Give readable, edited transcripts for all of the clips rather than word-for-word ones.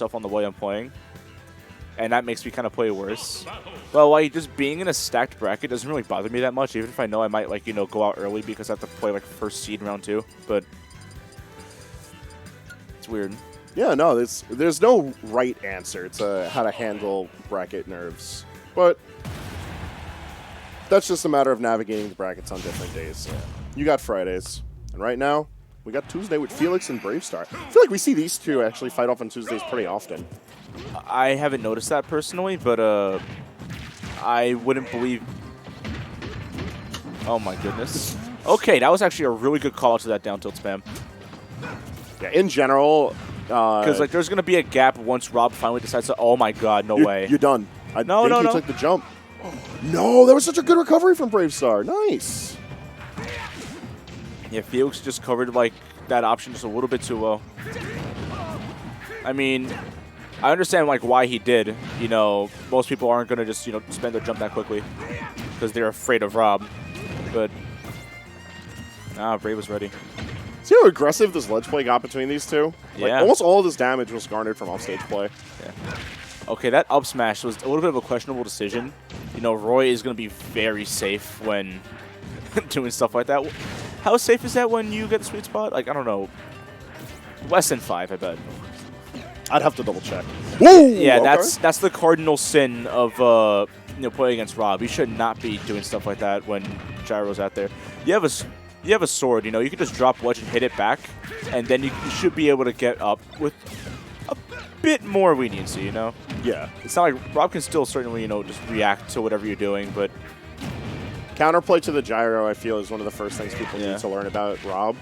stuff on the way I'm playing, and that makes me kind of play worse. But like just being in a stacked bracket doesn't really bother me that much, even if I know I might like go out early because I have to play like first seed in round 2. But it's weird. Yeah, no, there's no right answer to how to handle bracket nerves, but that's just a matter of navigating the brackets on different days. Yeah. You got Fridays, and right now we got Tuesday with Felix and BraveStar. I feel like we see these two actually fight off on Tuesdays pretty often. I haven't noticed that personally, but I wouldn't believe. Oh my goodness. Okay, that was actually a really good call out to that down tilt spam. Yeah, in general. Because like there's gonna be a gap once Rob finally decides to. Oh my God, no way. You're done. I no, think no, he no. took the jump. No, that was such a good recovery from BraveStar. Nice. Yeah, Felix just covered like that option just a little bit too low. I mean, I understand like why he did. You know, most people aren't gonna just spend their jump that quickly because they're afraid of Rob. But Brave was ready. See how aggressive this ledge play got between these two? Like, Yeah. almost all of this damage was garnered from offstage play. Yeah. Okay, that up smash was a little bit of a questionable decision. You know, Roy is going to be very safe when doing stuff like that. How safe is that when you get the sweet spot? Like, I don't know. Less than 5, I bet. I'd have to double check. Whoa! Yeah, Okay. that's the cardinal sin of playing against Rob. You should not be doing stuff like that when Gyro's out there. You have a sword, you can just drop ledge and hit it back, and then you should be able to get up with a bit more leniency, Yeah. It's not like Rob can still certainly, just react to whatever you're doing, but Counterplay to the gyro, I feel, is one of the first things people need to learn about Rob.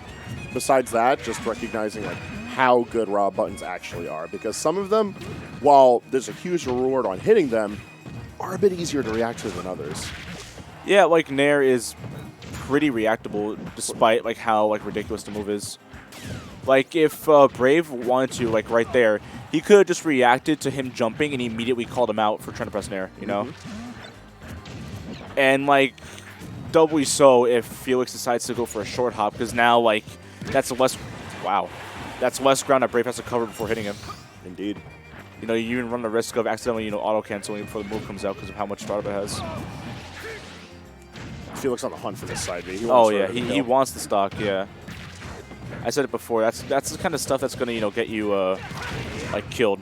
Besides that, just recognizing like how good Rob buttons actually are, because some of them, while there's a huge reward on hitting them, are a bit easier to react to than others. yeah, like Nair is pretty reactable despite like how like ridiculous the move is. Like if Brave wanted to, like right there, he could have just reacted to him jumping and he immediately called him out for trying to press Nair, And like doubly so if Felix decides to go for a short hop, because now like that's less ground that Brave has to cover before hitting him. Indeed. You even run the risk of accidentally auto canceling before the move comes out because of how much startup it has. Felix on the hunt for this side B. He wants the stock, yeah. I said it before. That's the kind of stuff that's gonna get you like killed.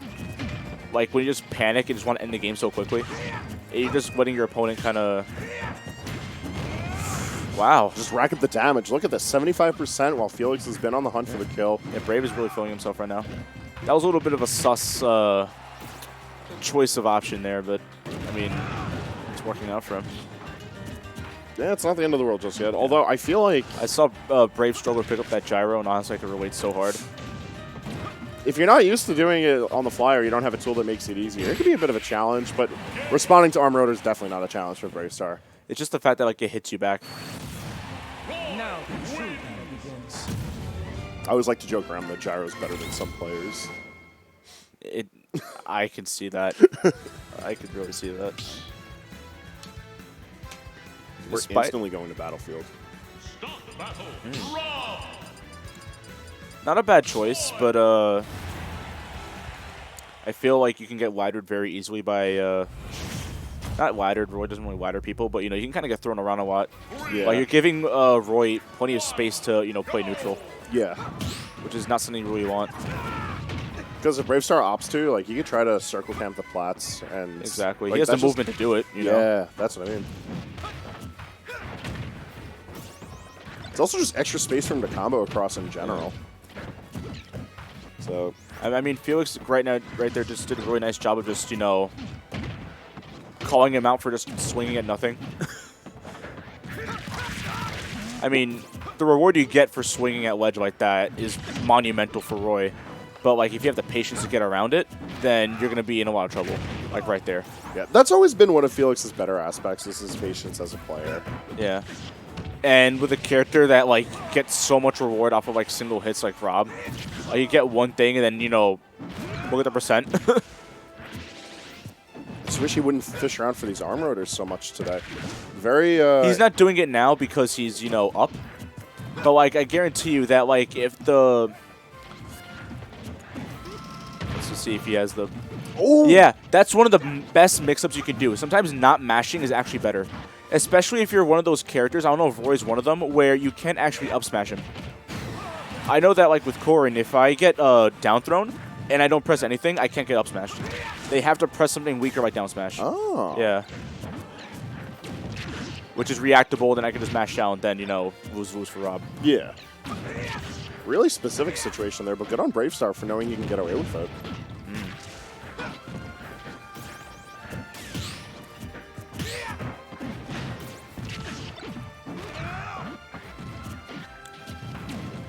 Like when you just panic and just want to end the game so quickly, you're just letting your opponent kind of. Wow. Just rack up the damage. Look at this, 75% while Felix has been on the hunt for the kill. Yeah, Brave is really feeling himself right now. That was a little bit of a sus choice of option there, but I mean, it's working out for him. Yeah, it's not the end of the world just yet. Although I feel like I saw Brave struggle to pick up that gyro, and honestly, I could relate so hard. if you're not used to doing it on the fly or you don't have a tool that makes it easier, it could be a bit of a challenge. But responding to arm rotor is definitely not a challenge for BraveStar. It's just the fact that like it hits you back. Now the true battle begins. I always like to joke around that gyro is better than some players. I can see that. I could really see that. We're instantly going to Battlefield. Not a bad choice, but I feel like you can get laddered very easily by not laddered. Roy doesn't really ladder people, but you can kind of get thrown around a lot. Yeah. Like you're giving Roy plenty of space to play neutral. Yeah. Which is not something you really want. Because if BraveStar opts to, like, you could try to circle camp the plats and Exactly. Like, He has the that's movement to do it. You know? Yeah, that's what I mean. It's also just extra space for him to combo across in general. So I mean, Felix right there just did a really nice job of just calling him out for just swinging at nothing. I mean, the reward you get for swinging at ledge like that is monumental for Roy. But like, if you have the patience to get around it, then you're gonna be in a lot of trouble. Like right there. yeah, that's always been one of Felix's better aspects, is his patience as a player. Yeah. And with a character that like gets so much reward off of like single hits like Rob, you get one thing and then look at the percent. I just wish he wouldn't fish around for these arm rotors so much today. Very. He's not doing it now because he's up. But like, I guarantee you that like if the let's just see if he has the... Oh! Yeah, that's one of the best mix-ups you can do. Sometimes not mashing is actually better. Especially if you're one of those characters, I don't know if Roy's one of them, where you can't actually up smash him. I know that like with Corrin, if I get down thrown and I don't press anything, I can't get up smashed. They have to press something weaker like down smash. Oh. Yeah. Which is reactable, then I can just mash down, then, you know, lose for Rob. Yeah. Really specific situation there, but good on BraveStar for knowing you can get away with it.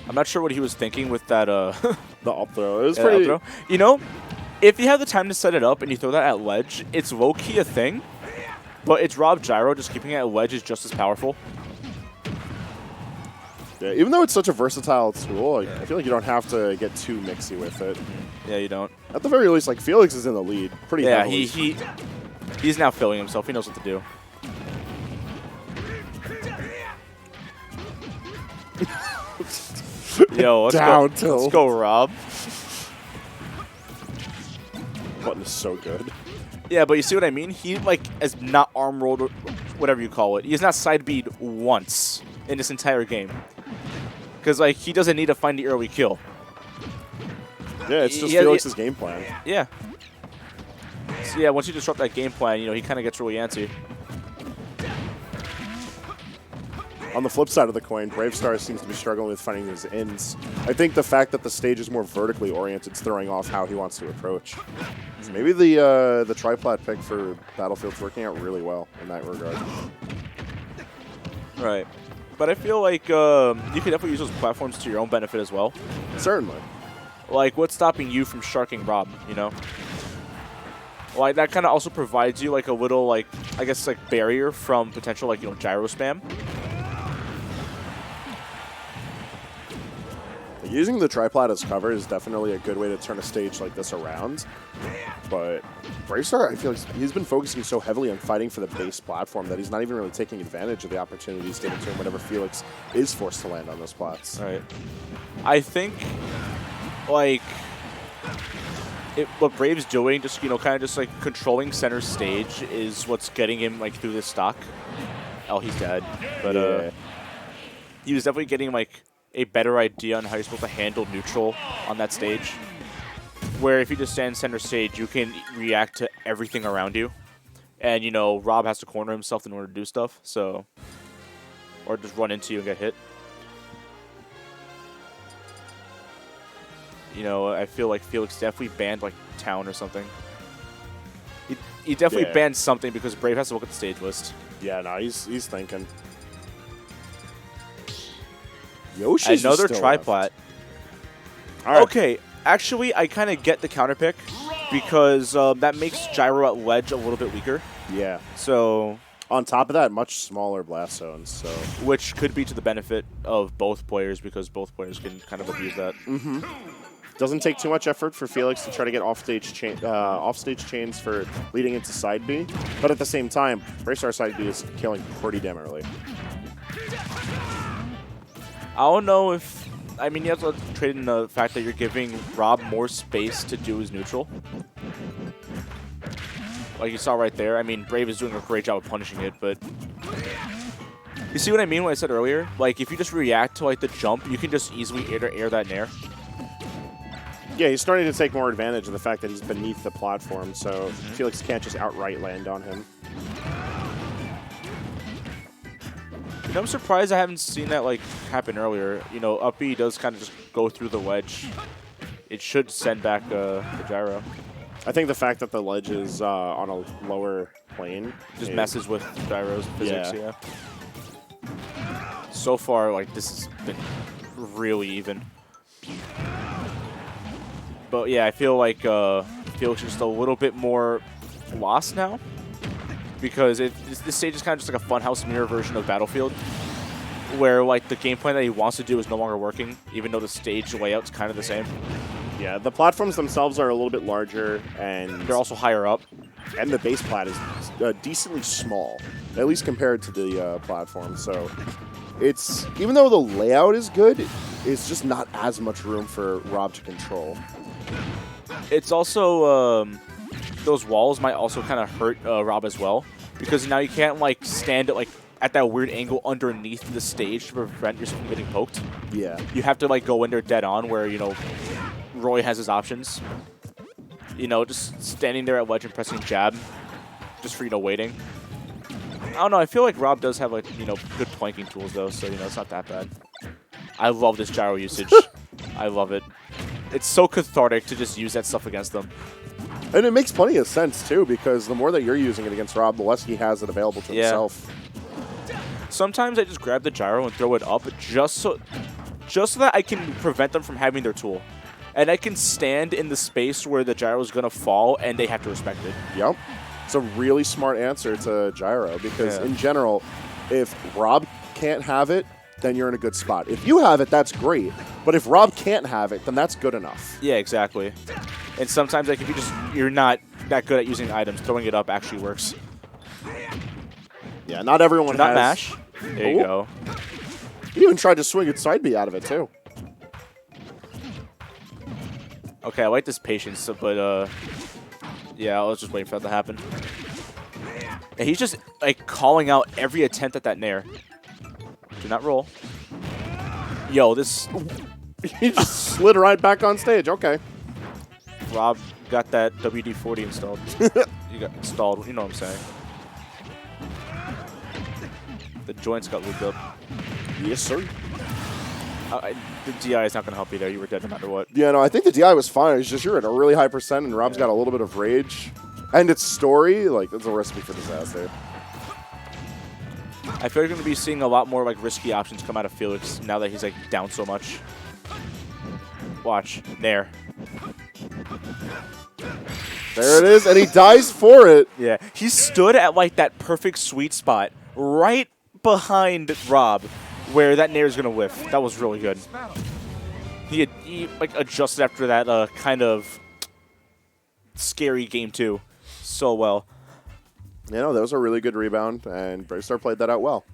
I'm not sure what he was thinking with that. The up throw. It was Yeah, pretty. up throw. You know, if you have the time to set it up and you throw that at ledge, it's low-key a thing. But it's Rob Gyro, just keeping it at ledge is just as powerful. Yeah, even though it's such a versatile tool, like, I feel like you don't have to get too mixy with it. Yeah, you don't. At the very least, like Felix is in the lead pretty Yeah, heavily. he's now filling himself. He knows what to do. Yo, let's go, Rob. Button is so good. Yeah, but you see what I mean? He, like, is not arm rolled or whatever you call it. He has not side beat once in this entire game. Because, like, he doesn't need to find the early kill. Yeah, it's just Felix's game plan. Yeah. So, yeah, once you disrupt that game plan, you know, he kind of gets really antsy. On the flip side of the coin, BraveStar seems to be struggling with finding his ends. I think the fact that the stage is more vertically oriented is throwing off how he wants to approach. So maybe the triplat pick for Battlefield's working out really well in that regard. Right. But I feel like you can definitely use those platforms to your own benefit as well. Certainly. Like, what's stopping you from sharking Rob, you know? Like, that kind of also provides you, like, a little, like, I guess, like, barrier from potential, like, you know, gyro spam. Using the triplat as cover is definitely a good way to turn a stage like this around. But BraveStar, I feel like he's been focusing so heavily on fighting for the base platform that he's not even really taking advantage of the opportunities given to him whenever Felix is forced to land on those plots. Right. I think, like, what Brave's doing, just, you know, kind of just, like, controlling center stage is what's getting him, like, through this stock. Oh, he's dead. But, he was definitely getting, like, a better idea on how you're supposed to handle neutral on that stage. Where if you just stand center stage, you can react to everything around you. And, you know, Rob has to corner himself in order to do stuff, so... Or just run into you and get hit. You know, I feel like Felix definitely banned, like, Town or something. He definitely banned something because Brave has to look at the stage list. Yeah, no, he's thinking. Yoshi's another still triplat. Left. Right. Okay, actually, I kind of get the counter pick because that makes Gyro at ledge a little bit weaker. Yeah. So, on top of that, much smaller blast zones. So, which could be to the benefit of both players because both players can kind of abuse that. Mm-hmm. Doesn't take too much effort for Felix to try to get offstage chains for leading into side B, but at the same time, BraveStar side B is killing pretty damn early. I don't know if... I mean, you have to trade in the fact that you're giving Rob more space to do his neutral. Like you saw right there. I mean, Brave is doing a great job of punishing it, but... You see what I mean when I said earlier? Like, if you just react to, like, the jump, you can just easily air that nair. Yeah, he's starting to take more advantage of the fact that he's beneath the platform, so Felix can't just outright land on him. You know, I'm surprised I haven't seen that, like, happen earlier. You know, up B does kind of just go through the wedge. It should send back the gyro. I think the fact that the ledge is on a lower plane just messes with gyro's physics, yeah. So far, like, this has been really even. But, yeah, I feel like Felix is just a little bit more lost now. Because this stage is kind of just like a funhouse mirror version of Battlefield, where like the game plan that he wants to do is no longer working, even though the stage layout's kind of the same. Yeah, the platforms themselves are a little bit larger, and they're also higher up. And the base plat is decently small, at least compared to the platform. So it's, even though the layout is good, it's just not as much room for Rob to control. It's also those walls might also kind of hurt Rob as well, because now you can't like stand at that weird angle underneath the stage to prevent yourself from getting poked. Yeah. You have to like go in there dead on, where Roy has his options. Just standing there at ledge and pressing jab, just for waiting. I don't know. I feel like Rob does have like good planking tools though, so it's not that bad. I love this gyro usage. I love it. It's so cathartic to just use that stuff against them. And it makes plenty of sense too, because the more that you're using it against Rob, the less he has it available to himself. Sometimes I just grab the gyro and throw it up just so that I can prevent them from having their tool. And I can stand in the space where the gyro is going to fall, and they have to respect it. Yep. It's a really smart answer to gyro, because in general, if Rob can't have it, then you're in a good spot. If you have it, that's great. But if Rob can't have it, then that's good enough. Yeah, exactly. And sometimes like if you're not that good at using items, throwing it up actually works. Yeah, not everyone has. Not mash. There you go. He even tried to swing a side B out of it too. Okay, I like this patience, but yeah, I was just waiting for that to happen. And he's just like calling out every attempt at that nair. Do not roll. Yo, this... He just slid right back on stage. Okay. Rob got that WD-40 installed. You got installed. You know what I'm saying. The joints got looped up. Yes, sir. The DI is not going to help you there. You were dead no matter what. Yeah, no, I think the DI was fine. It's just you're at a really high percent, and Rob's got a little bit of rage. And its story, like, it's a recipe for disaster. I feel like we're going to be seeing a lot more like risky options come out of Felix now that he's like down so much. Watch. Nair. There it is, and he dies for it. Yeah. He stood at like that perfect sweet spot right behind Rob where that Nair is going to whiff. That was really good. He like adjusted after that kind of scary game too so well. You know, that was a really good rebound, and BraveStar played that out well.